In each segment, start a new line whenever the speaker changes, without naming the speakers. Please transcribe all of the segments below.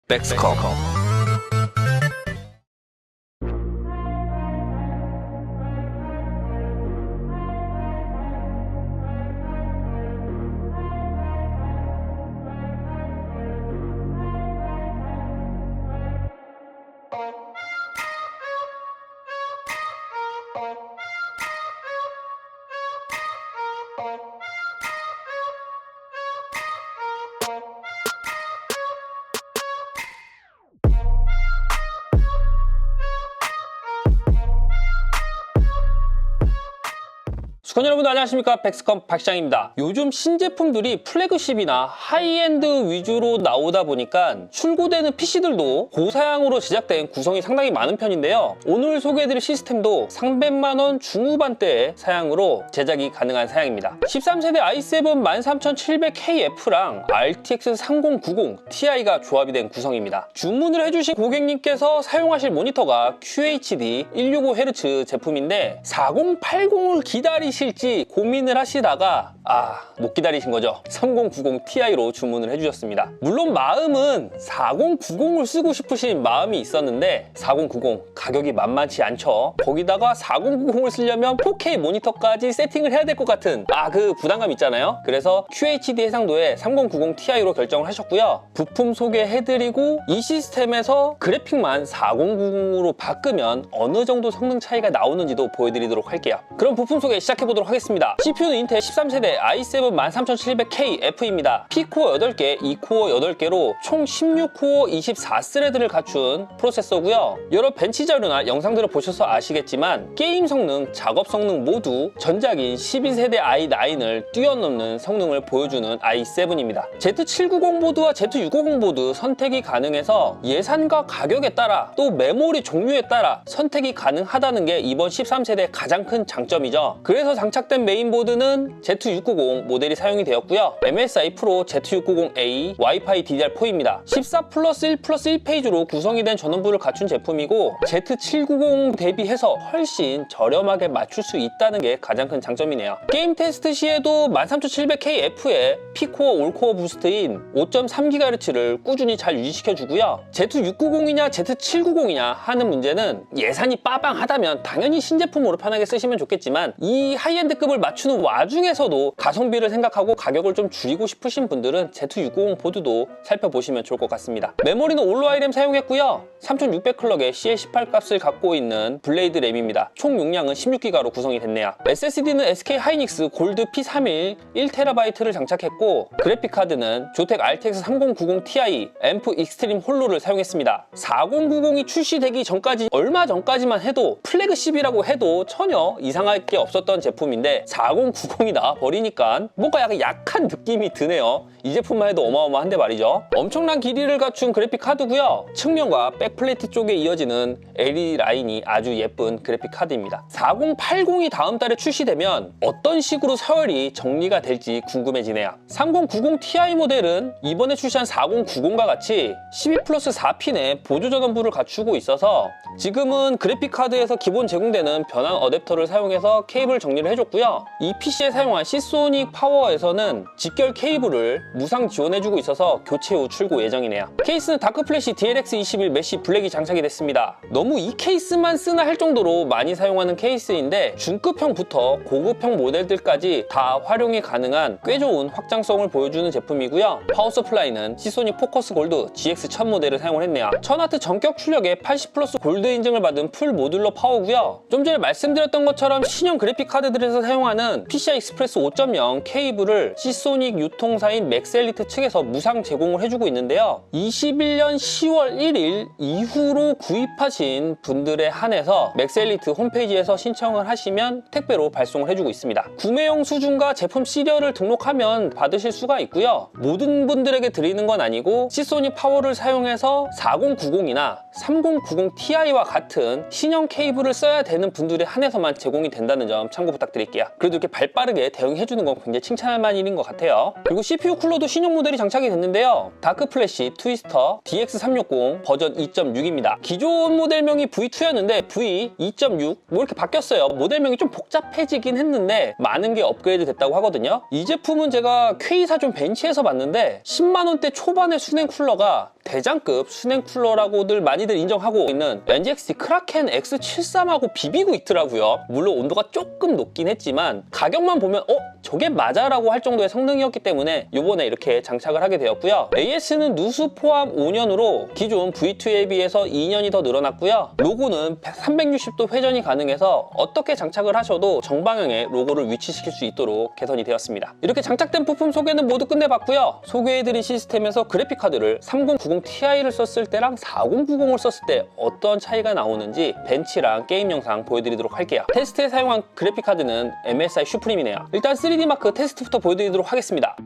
백스컴. 수건 여러분들 안녕하십니까, 백스컴 박시장입니다. 요즘 신제품들이 플래그십이나 하이엔드 위주로 나오다 보니까 출고되는 PC들도 고사양으로 제작된 구성이 상당히 많은 편인데요, 오늘 소개해드릴 시스템도 300만원 중후반대의 사양으로 제작이 가능한 사양입니다. 13세대 i7 13700KF랑 RTX 3090 Ti가 조합이 된 구성입니다. 주문을 해주신 고객님께서 사용하실 모니터가 QHD 165Hz 제품인데 4080을 기다리실지 고민을 하시다가 못 기다리신 거죠. 3090 Ti로 주문을 해주셨습니다. 물론 마음은 4090을 쓰고 싶으신 마음이 있었는데 4090 가격이 만만치 않죠. 거기다가 4090을 쓰려면 4K 모니터까지 세팅을 해야 될 것 같은 그 부담감 있잖아요. 그래서 QHD 해상도의 3090 Ti로 결정을 하셨고요. 부품 소개해드리고 이 시스템에서 그래픽만 4090으로 바꾸면 어느 정도 성능 차이가 나오는지도 보여드리도록 할게요. 그럼 부품 소개 시작해보도록 하겠습니다. CPU는 인텔 13세대 i7 13700KF입니다. P코어 8개, E코어 8개로 총 16코어 24스레드를 갖춘 프로세서고요. 여러 벤치 자료나 영상들을 보셔서 아시겠지만 게임 성능, 작업 성능 모두 전작인 12세대 i9을 뛰어넘는 성능을 보여주는 i7입니다. Z790 보드와 Z650 보드 선택이 가능해서 예산과 가격에 따라 또 메모리 종류에 따라 선택이 가능하다는 게 이번 13세대 가장 큰 장점이죠. 그래서 장착된 메인보드는 Z690 모델이 사용이 되었고요. MSI 프로 Z690A 와이파이 DDR4입니다. 14+1+1 페이지로 구성이 된 전원부를 갖춘 제품이고 Z790 대비해서 훨씬 저렴하게 맞출 수 있다는 게 가장 큰 장점이네요. 게임 테스트 시에도 13700KF의 P코어 올코어 부스트인 5.3GHz를 꾸준히 잘 유지시켜주고요. Z690이냐 Z790이냐 하는 문제는 예산이 빠방하다면 당연히 신제품으로 편하게 쓰시면 좋겠지만 이 하이엔드급을 맞추는 와중에서도 가성비를 생각하고 가격을 좀 줄이고 싶으신 분들은 Z690 보드도 살펴보시면 좋을 것 같습니다. 메모리는 올로 아이램 사용했고요. 3600클럭의 CL18 값을 갖고 있는 블레이드 램입니다. 총 용량은 16기가로 구성이 됐네요. SSD는 SK 하이닉스 골드 P31 1TB를 장착했고 그래픽카드는 조텍 RTX 3090 Ti 앰프 익스트림 홀로를 사용했습니다. 4090이 출시되기 전까지 얼마 전까지만 해도 플래그십이라고 해도 전혀 이상할 게 없었던 제품인데 4090이 나와버리니까 뭔가 약간 느낌이 드네요. 이 제품만 해도 어마어마한데 말이죠. 엄청난 길이를 갖춘 그래픽 카드고요. 측면과 백플레이트 쪽에 이어지는 LED 라인이 아주 예쁜 그래픽 카드입니다. 4080이 다음 달에 출시되면 어떤 식으로 서열이 정리가 될지 궁금해지네요. 3090 Ti 모델은 이번에 출시한 4090과 같이 12+4핀의 보조 전원부를 갖추고 있어서 지금은 그래픽 카드에서 기본 제공되는 변환 어댑터를 사용해서 케이블 정리를 해줬고요. 이 PC에 사용한 시소닉 파워에서는 직결 케이블을 무상 지원해주고 있어서 교체 후 출고 예정이네요. 케이스는 다크플래시 DLX21 메쉬 블랙이 장착이 됐습니다. 너무 이 케이스만 쓰나 할 정도로 많이 사용하는 케이스인데 중급형부터 고급형 모델들까지 다 활용이 가능한 꽤 좋은 확장성을 보여주는 제품이고요. 파워 서플라이는 시소닉 포커스 골드 GX1000 모델을 사용을 했네요. 1000W 전격 출력에 80+ 골드 인증을 받은 풀 모듈러 파워고요. 좀 전에 말씀드렸던 것처럼 신형 그래픽 카드들에서 사용하는 PCI 익스프레스 5.0 케이블을 시소닉 유통사인 맥스엘리트 측에서 무상 제공을 해주고 있는데요. 21년 10월 1일 이후로 구입하신 분들에 한해서 맥스엘리트 홈페이지에서 신청을 하시면 택배로 발송을 해주고 있습니다. 구매용 수준과 제품 시리얼을 등록하면 받으실 수가 있고요. 모든 분들에게 드리는 건 아니고 시소닉 파워를 사용해서 4090이나 3090 Ti와 같은 신형 케이블을 써야 되는 분들에 한해서만 제공이 된다는 점 참고 부탁드릴게요. 그래도 이렇게 발빠르게 대응해 해주는 건 굉장히 칭찬할 만한 일인 것 같아요. 그리고 CPU 쿨러도 신형 모델이 장착이 됐는데요. 다크 플래시 트위스터 DX360 버전 2.6입니다. 기존 모델명이 V2였는데 V2.6 뭐 이렇게 바뀌었어요. 모델명이 좀 복잡해지긴 했는데 많은 게 업그레이드 됐다고 하거든요. 이 제품은 제가 K사존 벤치에서 봤는데 10만원대 초반의 수냉 쿨러가 대장급 수냉 쿨러라고들 많이들 인정하고 있는 NZXT 크라켄 X73하고 비비고 있더라고요. 물론 온도가 조금 높긴 했지만 가격만 보면 저게 맞아? 라고 할 정도의 성능이었기 때문에 이번에 이렇게 장착을 하게 되었고요. AS는 누수 포함 5년으로 기존 V2에 비해서 2년이 더 늘어났고요. 로고는 360도 회전이 가능해서 어떻게 장착을 하셔도 정방향에 로고를 위치시킬 수 있도록 개선이 되었습니다. 이렇게 장착된 부품 소개는 모두 끝내봤고요. 소개해드린 시스템에서 그래픽카드를 3090 Ti를 썼을 때랑 4090을 썼을 때 어떤 차이가 나오는지 벤치랑 게임 영상 보여드리도록 할게요. 테스트에 사용한 그래픽카드는 MSI 슈프림이네요. 일단 3D 마크 테스트부터 보여드리도록 하겠습니다.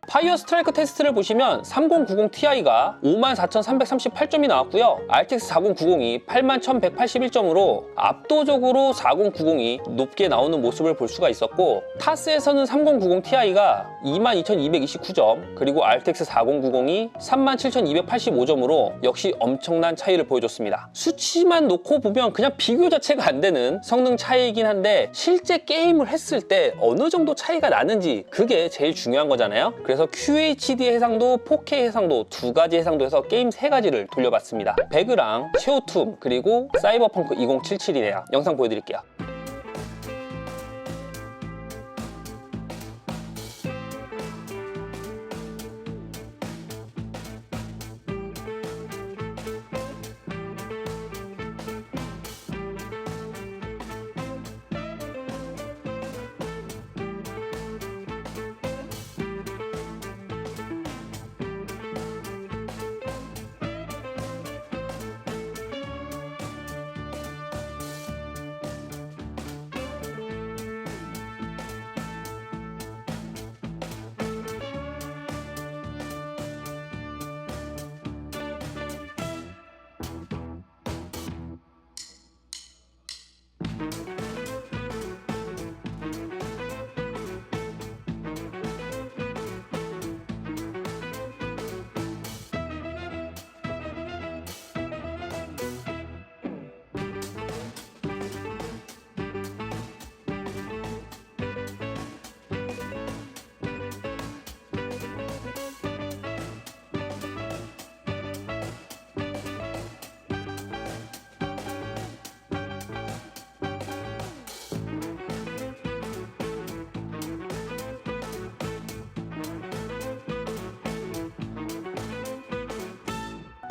파이어 스트라이크 테스트를 보시면 3090 Ti가 54,338점이 나왔고요. RTX 4090이 81,181점으로 압도적으로 4090이 높게 나오는 모습을 볼 수가 있었고, 타스에서는 3090 Ti가 22,229점, 그리고 RTX 4090이 37,285점으로 역시 엄청난 차이를 보여줬습니다. 수치만 놓고 보면 그냥 비교 자체가 안 되는 성능 차이이긴 한데 실제 게임을 했을 때 어느 정도 차이가 나는지 그게 제일 중요한 거잖아요. 그래서 QHD 해상도, 4K 해상도 두 가지 해상도에서 게임 세 가지를 돌려봤습니다. 배그랑 쉐오툼 그리고 사이버펑크 2077이네요. 영상 보여드릴게요.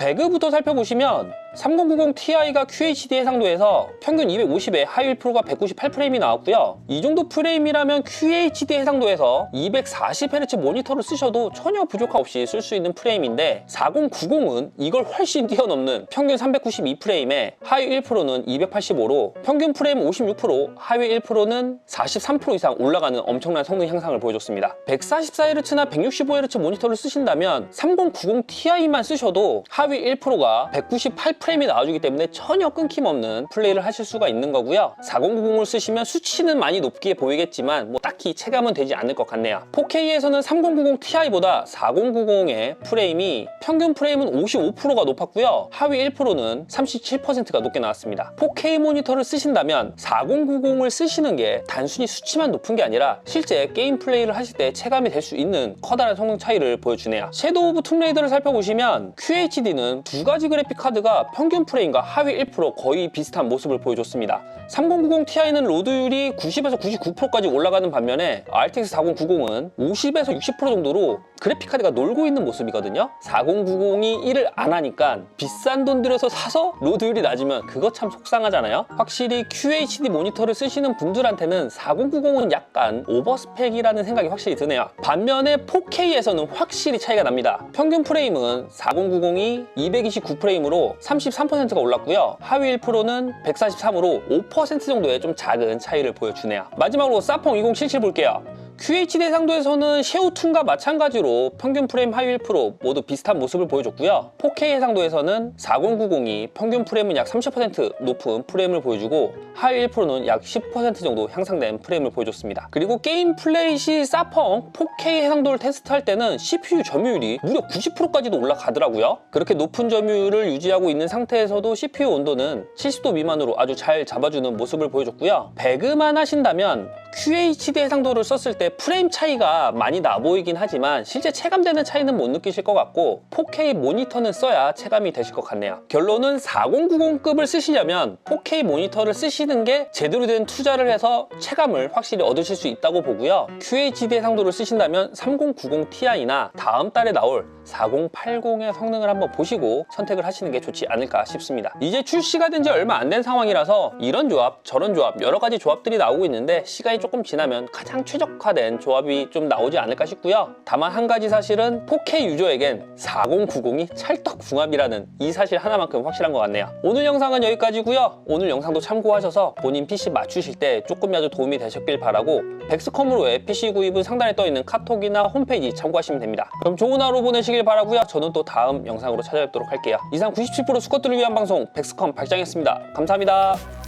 배그부터 살펴보시면 3090 Ti가 QHD 해상도에서 평균 250에 하이 1%가 198프레임이 나왔고요. 이 정도 프레임이라면 QHD 해상도에서 240Hz 모니터를 쓰셔도 전혀 부족함 없이 쓸 수 있는 프레임인데, 4090은 이걸 훨씬 뛰어넘는 평균 392프레임에 하위 1%는 285로 평균 프레임 56%, 하위 1%는 43% 이상 올라가는 엄청난 성능 향상을 보여줬습니다. 144Hz나 165Hz 모니터를 쓰신다면 3090 Ti만 쓰셔도 하위 1%가 198프레임이 나와주기 때문에 전혀 끊김없는 플레이를 하실 수가 있는 거고요. 4090을 쓰시면 수치는 많이 높게 보이겠지만 딱히 체감은 되지 않을 것 같네요. 4K에서는 3090 Ti보다 4090의 프레임이 평균 프레임은 55%가 높았고요. 하위 1%는 37%가 높게 나왔습니다. 4K 모니터를 쓰신다면 4090을 쓰시는 게 단순히 수치만 높은 게 아니라 실제 게임 플레이를 하실 때 체감이 될 수 있는 커다란 성능 차이를 보여주네요. 섀도우 오브 툼레이더를 살펴보시면 QHD는 두 가지 그래픽 카드가 평균 프레임과 하위 1% 거의 비슷한 모습을 보여줬습니다. 3090 Ti는 로드율이 90에서 99%까지 올라가는 반면에 RTX 4090은 50에서 60% 정도로 그래픽카드가 놀고 있는 모습이거든요. 4090이 일을 안 하니까 비싼 돈 들여서 사서 로드율이 낮으면 그거 참 속상하잖아요. 확실히 QHD 모니터를 쓰시는 분들한테는 4090은 약간 오버스펙이라는 생각이 확실히 드네요. 반면에 4K에서는 확실히 차이가 납니다. 평균 프레임은 4090이 229프레임으로 33%가 올랐고요. 하위 1%는 143으로 5% 정도의 좀 작은 차이를 보여주네요. 마지막으로 사펑 2077 볼게요. QHD 해상도에서는 쉐우2과 마찬가지로 평균 프레임 하위 1% 모두 비슷한 모습을 보여줬고요. 4K 해상도에서는 4090이 평균 프레임은 약 30% 높은 프레임을 보여주고 하위 1%는 약 10% 정도 향상된 프레임을 보여줬습니다. 그리고 게임 플레이 시 사펑 4K 해상도를 테스트할 때는 CPU 점유율이 무려 90%까지도 올라가더라고요. 그렇게 높은 점유율을 유지하고 있는 상태에서도 CPU 온도는 70도 미만으로 아주 잘 잡아주는 모습을 보여줬고요. 배그만 하신다면 QHD 해상도를 썼을 때 프레임 차이가 많이 나 보이긴 하지만 실제 체감되는 차이는 못 느끼실 것 같고 4K 모니터는 써야 체감이 되실 것 같네요. 결론은 4090급을 쓰시려면 4K 모니터를 쓰시는 게 제대로 된 투자를 해서 체감을 확실히 얻으실 수 있다고 보고요. QHD 해상도를 쓰신다면 3090 Ti나 다음 달에 나올 4080의 성능을 한번 보시고 선택을 하시는 게 좋지 않을까 싶습니다. 이제 출시가 된 지 얼마 안 된 상황이라서 이런 조합 저런 조합 여러 가지 조합들이 나오고 있는데 시간이 조금 지나면 가장 최적화된 조합이 좀 나오지 않을까 싶고요. 다만 한 가지 사실은 4K 유저에겐 4090이 찰떡궁합이라는 이 사실 하나만큼 확실한 것 같네요. 오늘 영상은 여기까지고요. 오늘 영상도 참고하셔서 본인 PC 맞추실 때 조금이라도 도움이 되셨길 바라고 백스컴으로의 PC 구입은 상단에 떠있는 카톡이나 홈페이지 참고하시면 됩니다. 그럼 좋은 하루 보내시길 바라고요. 저는 또 다음 영상으로 찾아뵙도록 할게요. 이상 97% 수컷들을 위한 방송 백스컴 박장이었습니다. 감사합니다.